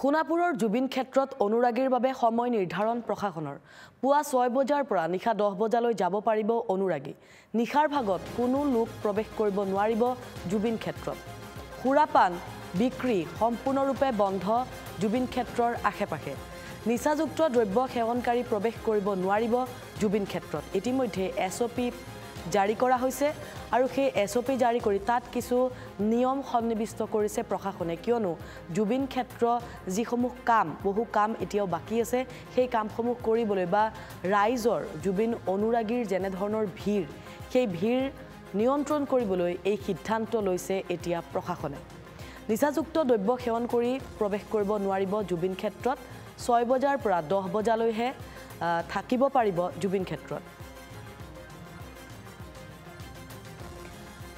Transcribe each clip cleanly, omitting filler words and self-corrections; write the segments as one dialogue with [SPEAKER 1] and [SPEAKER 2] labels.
[SPEAKER 1] সোণাপুৰৰ জুবিন ক্ষেত্ৰত অনুৰাগীৰ বাবে সময় নিৰ্ধাৰণ প্ৰশাসনৰ পুৱা 6 বজাৰ পৰা নিশা 10 বজালৈ যাব পাৰিব অনুৰাগী নিশাৰ ভাগত কোনো লোক প্ৰৱেশ কৰিব নোৱাৰিব জুবিন ক্ষেত্ৰত খুৰাপান বিক্ৰী সম্পূৰ্ণৰূপে বন্ধ জুবিন ক্ষেত্ৰৰ আশে-পাশে নিচাযুক্ত দ্ৰব্য সেৱনকাৰী প্ৰৱেশ কৰিব নোৱাৰিব জুবিন ক্ষেত্ৰত ইতিমধ্যে এছঅপি জাৰি কৰা হৈছে আৰু সেই এছঅপি জাৰি কৰি তাত কিছু নিয়ম সন্নিবিষ্ট কৰিছে প্ৰশাসনে কিয়নো জুবিন ক্ষেত্ৰ যিসমূহ বহু কাম এতিয়াও বাকি আছে সেই কামসমূহ কৰিবলৈ বা ৰাইজৰ জুবিন অনুৰাগীৰ যেনে ধৰণৰ ভিৰ সেই ভিৰ নিয়ন্ত্ৰণ কৰিবলৈ এই সিদ্ধান্ত লৈছে এতিয়া প্ৰশাসনে নিচাযুক্ত দ্ৰব্য সেৱন কৰি প্ৰৱেশ কৰিব নোৱাৰিব জুবিন ক্ষেত্ৰত 6 বজাৰ পৰা 10 বজালৈহে থাকিব পাৰিব জুবিন ক্ষেত্ৰত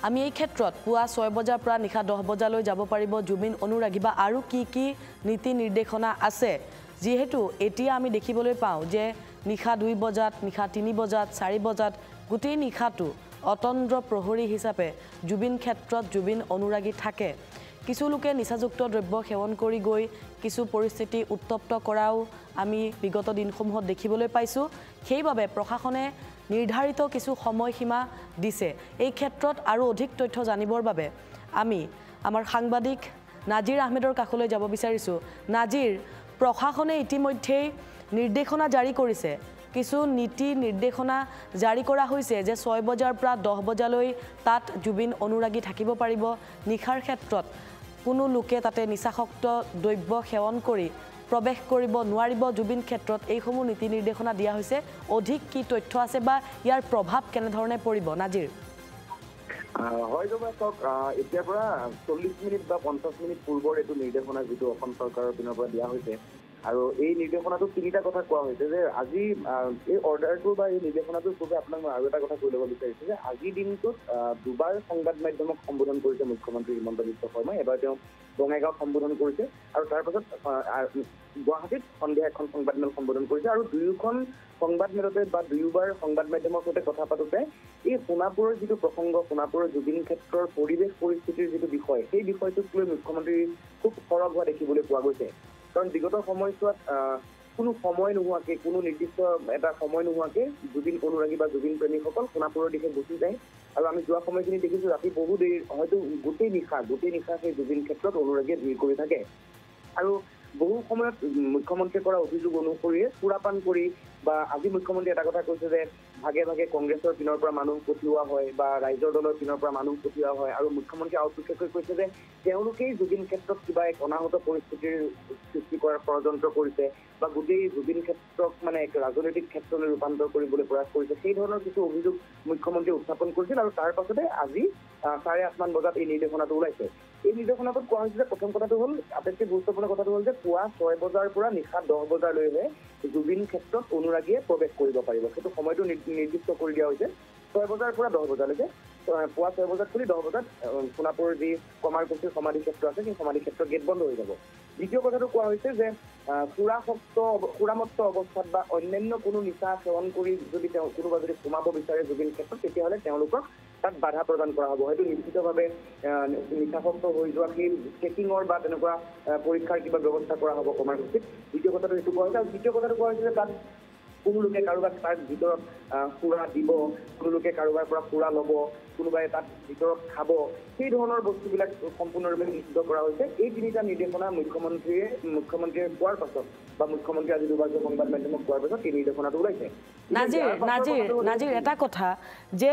[SPEAKER 1] আমি এই ক্ষেত্ৰত পুৱা 6 বজাৰ পৰা নিশা 10 বজালৈ যাব পাৰিব জুবিন অনুৰাগী বা আৰু কি নীতি নিৰ্দেশনা আছে যেহেতু এতিয়া আমি দেখিবলৈ পাওঁ যে নিশা 2 বজাত নিশা 3 বজাত 4 বজাত গোটেই নিশাটো অতন্দ্ৰ প্ৰহৰী হিচাপে জুবিন ক্ষেত্ৰত জুবিন অনুৰাগী থাকে কিছু লোকে নিচাযুক্ত দ্ৰব্য সেৱন কৰি গৈ কিছু পৰিস্থিতি উত্তপ্ত কৰাও আমি বিগত দিনসমূহত দেখিবলৈ পাইছো সেইবাবে প্ৰশাসনে নিৰ্ধাৰিত কিছু সময়সীমা দিছে এই ক্ষেত্ৰত আৰু অধিক তথ্য জানিবৰ বাবে আমি আমাৰ সাংবাদিক নাজিৰ আহমেদৰ কাষলৈ যাব বিচাৰিছো নাজিৰ প্ৰশাসনে ইতিমধ্যে নিৰ্দেশনা জাৰি কৰিছে কিছু নীতি নিৰ্দেশনা জাৰি কৰা হৈছে যে 6 বজাৰ পৰা 10 বজালৈ তাত জুবিন অনুৰাগী থাকিব পাৰিব নিখাৰ ক্ষেত্ৰত কোনো লোকে তাতে নিচাসক্ত দ্ৰব্য সেৱন কৰি প্ৰৱেশ কৰিব নোৱাৰিব জুবিন ক্ষেত্ৰত এইসমূহ নীতি নিৰ্দেশনা দিয়া হৈছে অধিক কি তথ্য আছে বা ইয়াৰ প্ৰভাৱ কেনে ধৰণে পৰিব নাজিৰ
[SPEAKER 2] হয় জবাক এতিয়া পৰা 40 মিনিট বা 50 মিনিট পূৰ্বৰ এটো নিৰ্দেশনা যেটো অসম চৰকাৰৰ পিনৰ পৰা দিয়া হৈছে আৰু এই নিৰ্দেশনাটো তিনিটা কথা কোৱা হৈছে যে আজি এই অৰ্ডাৰটো বা এই নিৰ্দেশনাটো পূৰ্বে আপোনাক আৰু এটা কথা কৈ ল'ব বিচাৰিছো যে আজি দিনটোত দুবাৰ সংবাদ মাধ্যমক সম্বোধন কৰিছে মুখ্যমন্ত্ৰী হিমন্ত বিশ্ব শৰ্মাই এবাৰ তেওঁ বঙাইগাঁও সম্বোধন কৰিছে আৰু তাৰ পাছত গুৱাহাটীত সন্ধিয়া এখন সংবাদ মেল সম্বোধন কৰিছে আৰু দুয়োখন সংবাদ মেলতে বা দুয়োবাৰ সংবাদ মাধ্যমৰ সৈতে কথা পাতোতে এই সোণাপুৰৰ যিটো প্ৰসংগ সোণাপুৰৰ জুবিন ক্ষেত্ৰৰ পৰিৱেশ পৰিস্থিতিৰ যিটো বিষয় সেই বিষয়টোক লৈ মুখ্যমন্ত্ৰী খুব সৰব হোৱা দেখিবলৈ পোৱা গৈছে কাৰণ বিগত সময়ছোৱাত কোনো সময় নোহোৱাকে কোনো নিৰ্দিষ্ট এটা সময় নোহোৱাকে জুবিন অনুৰাগী বা জুবিন প্ৰেমীসকল সোণাপুৰৰ দিশে গুচি যায় আৰু আমি যোৱা সময়খিনি দেখিছো ৰাতি বহু দেৰি হয়তো গোটেই নিশা সেই জুবিন ক্ষেত্ৰত অনুৰাগীয়ে ভিৰ কৰি থাকে আৰু বহু সময়ত মুখ্যমন্ত্ৰীয়ে কৰা অভিযোগ অনুসৰি সুৰাপান কৰি বা আজি মুখ্যমন্ত্ৰী এটা কথা কৈছে যে ভাগে ভাগে কংগ্ৰেছৰ পিনৰ পৰা মানুহ পঠিওৱা হয় বা ৰাইজৰ দলৰ পিনৰ পৰা মানুহ পঠিওৱা হয় আৰু মুখ্যমন্ত্ৰীয়ে আউটপুটকৈ কৈছে যে তেওঁলোকেই জুবিন ক্ষেত্ৰত কিবা এক অনাহত পৰিস্থিতিৰ সৃষ্টি কৰাৰ ষড়যন্ত্ৰ কৰিছে বা গোটেই জুবিন ক্ষেত্ৰক মানে এক ৰাজনৈতিক ক্ষেত্ৰলৈ ৰূপান্তৰ কৰিবলৈ প্ৰয়াস কৰিছে সেই ধৰণৰ কিছু অভিযোগ মুখ্যমন্ত্ৰীয়ে উত্থাপন কৰিছিল আৰু তাৰ পাছতে আজি 8:30 মান বজাত এই নিৰ্দেশনাটো ওলাইছে এই নিৰ্দেশনাটোত কোৱা হৈছে যে প্ৰথম কথাটো হ'ল আটাইতকৈ গুৰুত্বপূৰ্ণ কথাটো হ'ল যে পুৱা 6 বজাৰ পৰা নিশা 10 বজালৈহে জুবিন ক্ষেত্ৰত অনুৰাগীয়ে প্ৰৱেশ কৰিব পাৰিব সেইটো সময়টো নিৰ্দিষ্ট কৰি দিয়া হৈছে 6 বজাৰ পৰা 10 বজালৈকে পুৱা 6 বজাত খুলি 10 বজাত সোণাপুৰৰ যি কমাৰকুছিৰ সমাধি ক্ষেত্ৰ আছে সেই সমাধি ক্ষেত্ৰ গেট বন্ধ হৈ যাব দ্বিতীয় কথাটো কোৱা হৈছে যে সুৰামত্ত অৱস্থাত বা অন্যান্য কোনো নিচা সেৱন কৰি যদি কোনোবা যদি সোমাব বিচাৰে জুবিন ক্ষেত্ৰত তেতিয়াহ'লে তেওঁলোকক তাত বাধা প্ৰদান কৰা হ'ব হয়তো নিশ্চিতভাৱে নিচাসক্ত হৈ যোৱা সেই চেকিঙৰ বা তেনেকুৱা পৰীক্ষাৰ কিবা ব্যৱস্থা কৰা হ'ব কমাৰকুছিত দ্বিতীয় কথাটো এইটো কোৱা হৈছে আৰু দ্বিতীয় কথাটো কোৱা হৈছে যে তাত কোনো লোকে কাৰোবাক তাৰ ভিতৰত সুৰা দিব কোনো লোকে কাৰোবাৰ পৰা সুৰা ল'ব কোনোবাই তাত ভিতৰত খাব সেই ধৰণৰ বস্তুবিলাক সম্পূৰ্ণৰূপে নিষিদ্ধ কৰা হৈছে এই তিনিটা নিৰ্দেশনা মুখ্যমন্ত্ৰীয়ে কোৱাৰ পাছত বা মুখ্যমন্ত্ৰী আজি দুবাৰ সংবাদ মাধ্যমক কোৱাৰ পাছত এই নিৰ্দেশনাটো ওলাইছে
[SPEAKER 1] নাজিৰ এটা কথা যে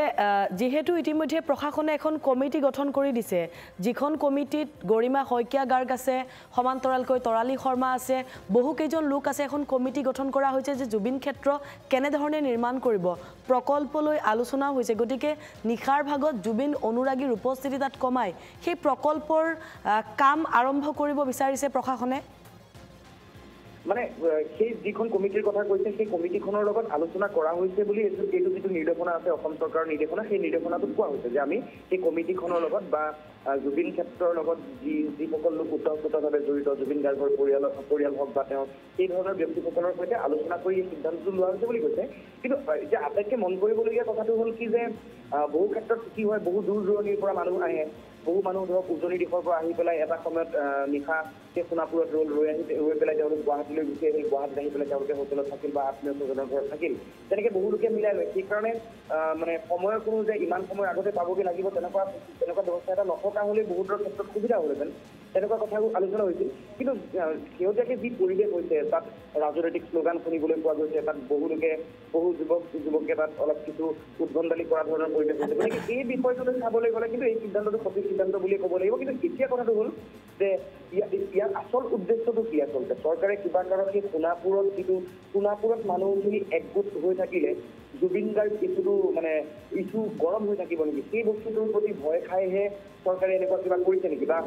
[SPEAKER 1] যেহেতু ইতিমধ্যে প্ৰশাসনে এখন কমিটি গঠন কৰি দিছে যিখন কমিটিত গৰিমা শইকীয়া গাৰ্গ আছে সমান্তৰালকৈ তৰালী শৰ্মা আছে বহুকেইজন লোক আছে এখন কমিটি গঠন কৰা হৈছে যে জুবিন ক্ষেত্ৰ কেনেধৰণে নিৰ্মাণ কৰিব প্ৰকল্পলৈ আলোচনা হৈছে গতিকে নিশাৰ ভাগত জুবিন অনুৰাগীৰ উপস্থিতি তাত কমাই সেই প্ৰকল্পৰ কাম আৰম্ভ কৰিব বিচাৰিছে প্ৰশাসনে
[SPEAKER 2] মানে সেই যিখন কমিটিৰ কথা কৈছে সেই কমিটিখনৰ লগত আলোচনা কৰা হৈছে বুলি এইটো যিটো নিৰ্দেশনা আছে অসম চৰকাৰৰ নিৰ্দেশনা সেই নিৰ্দেশনাটোত কোৱা হৈছে যে আমি সেই কমিটিখনৰ লগত বা জুবিন ক্ষেত্ৰৰ লগত যিসকল লোক ওতঃপ্ৰোতভাৱে জড়িত জুবিন গাৰ্গৰ পৰিয়াল হওক বা তেওঁ সেই ধৰণৰ ব্যক্তিসকলৰ সৈতে আলোচনা কৰি এই সিদ্ধান্তটো লোৱা হৈছে বুলি কৈছে কিন্তু এতিয়া আটাইতকৈ মন কৰিবলগীয়া কথাটো হ'ল কি যে বহু ক্ষেত্ৰত কি হয় বহু দূৰ দূৰণিৰ পৰা মানুহ আহে বহু মানুহ ধৰক উজনি দিশৰ পৰা আহি পেলাই এটা সময়ত নিশা সেই সোণাপুৰত ৰৈ পেলাই তেওঁলোক গুৱাহাটীলৈ গুচি আহিল, গুৱাহাটীত আহি পেলাই তেওঁলোকে হোটেলত থাকিল বা আত্মীয় স্বজনৰ ঘৰত থাকিল। তেনেকে বহু লোকে মিলাই লয়। সেইকাৰণে মানে সময়ৰ কোনো যে ইমান সময় আগতে পাবগৈ লাগিব তেনেকুৱা ব্যৱস্থা এটা নথকা হ'লে বহুতৰ ক্ষেত্ৰত সুবিধা হ'লহেঁতেন, তেনেকুৱা কথাবোৰ আলোচনা হৈছিল। কিন্তু শেহতীয়াকৈ যি পৰিৱেশ হৈছে তাত ৰাজনৈতিক শ্লোগান শুনিবলৈ পোৱা গৈছে, তাত বহু যুৱকে তাত অলপ কিছু উদ্ভণ্ডালি কৰা ধৰণৰ পৰিৱেশ হৈছে। গতিকে এই বিষয়টোলৈ চাবলৈ গ'লে কিন্তু এই সিদ্ধান্তটো সঠিক সিদ্ধান্ত বুলিয়ে ক'ব লাগিব। কিন্তু এতিয়া কথাটো হ'ল যে ইয়াৰ আচল উদ্দেশ্যটো কি আচলতে? চৰকাৰে কিবা কাৰণত সেই সোণাপুৰত মানুহখিনি একগোট হৈ থাকিলে জুবিন গাৰ্গ ইছ্যুটো মানে ইছ্যু গৰম হৈ থাকিব নেকি, সেই বস্তুটোৰ প্ৰতি ভয় খাইহে চৰকাৰে এনেকুৱা কিবা কৰিছে নেকি? বা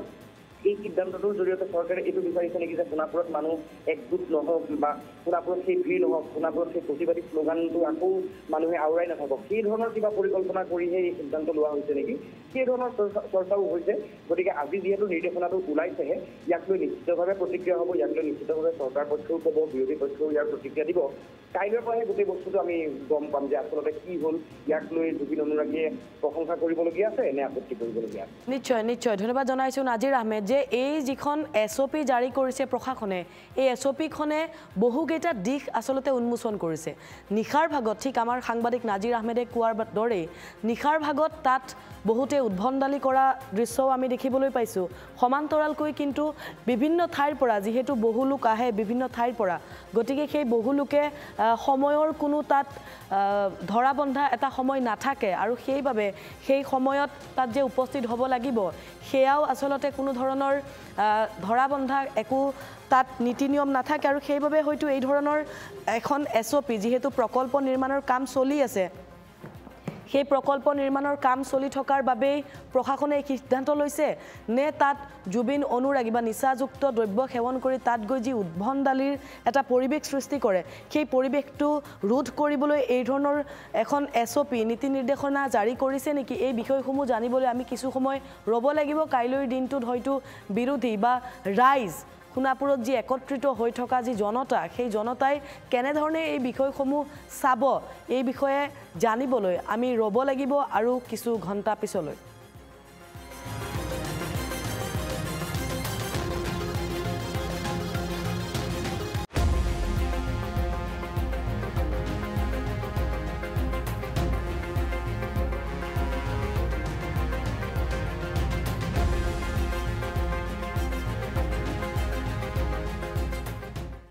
[SPEAKER 2] এই সিদ্ধান্তটোৰ জৰিয়তে চৰকাৰে এইটো বিচাৰিছে নেকি যে সোণাপুৰত মানুহ একগোট নহওক বা সোণাপুৰত সেই ভিৰ নহওক, সোণাপুৰত সেই প্ৰতিবাদী শ্লোগানটো আকৌ মানুহে আওৰাই নাথাকক, সেই ধৰণৰ কিবা পৰিকল্পনা কৰিহে এই সিদ্ধান্ত লোৱা হৈছে নেকি? সেই ধৰণৰ চৰ্চাও হৈছে। গতিকে আজি যিহেতু নিৰ্দেশনাটো ওলাইছেহে, ইয়াক লৈ নিশ্চিতভাৱে প্ৰতিক্ৰিয়া হ'ব, ইয়াক লৈ নিশ্চিতভাৱে চৰকাৰ পক্ষও ক'ব, বিৰোধী পক্ষও ইয়াৰ প্ৰতিক্ৰিয়া দিব। কাইলৈৰ পৰাহে গোটেই বস্তুটো আমি গম পাম যে আচলতে কি হ'ল, ইয়াক লৈ জুবিন অনুৰাগীয়ে প্ৰশংসা কৰিবলগীয়া আছে নে আপত্তি কৰিবলগীয়া আছে।
[SPEAKER 1] নিশ্চয় নিশ্চয় ধন্যবাদ জনাইছোঁ নাজিৰ আহমেদ যে এই যিখন SOP জাৰি কৰিছে প্ৰশাসনে, এই SOPখনে বহুকেইটা দিশ আচলতে উন্মোচন কৰিছে। নিশাৰ ভাগত ঠিক আমাৰ সাংবাদিক নাজিৰ আহমেদে কোৱাৰ দৰেই নিশাৰ ভাগত তাত বহুতে উদ্ভণ্ডালি কৰা দৃশ্যও আমি দেখিবলৈ পাইছোঁ। সমান্তৰালকৈ কিন্তু বিভিন্ন ঠাইৰ পৰা যিহেতু বহু লোক আহে বিভিন্ন ঠাইৰ পৰা, গতিকে সেই বহু লোকে সময়ৰ কোনো তাত ধৰা বন্ধা এটা সময় নাথাকে আৰু সেইবাবে সেই সময়ত তাত যে উপস্থিত হ'ব লাগিব সেয়াও আচলতে কোনো ধৰণৰ ধৰা বন্ধা একো তাত নীতি নিয়ম নাথাকে আৰু সেইবাবে হয়তো এই ধৰণৰ এখন SOP যিহেতু প্ৰকল্প নিৰ্মাণৰ কাম চলি আছে, সেই প্ৰকল্প নিৰ্মাণৰ কাম চলি থকাৰ বাবেই প্ৰশাসনে এই সিদ্ধান্ত লৈছে নে তাত জুবিন অনুৰাগী বা নিচাযুক্ত দ্ৰব্য সেৱন কৰি তাত গৈ যি উদ্ভণ্ডালিৰ এটা পৰিৱেশ সৃষ্টি কৰে, সেই পৰিৱেশটো ৰোধ কৰিবলৈ এই ধৰণৰ এখন SOP নীতি নিৰ্দেশনা জাৰি কৰিছে নেকি, এই বিষয়সমূহ জানিবলৈ আমি কিছু সময় ৰ'ব লাগিব। কাইলৈৰ দিনটোত হয়তো বিৰোধী বা ৰাইজ সোণাপুৰত যি একত্ৰিত হৈ থকা যি জনতা, সেই জনতাই কেনেধৰণে এই বিষয়সমূহ চাব, এই বিষয়ে জানিবলৈ আমি ৰ'ব লাগিব আৰু কিছু ঘণ্টা পিছলৈ।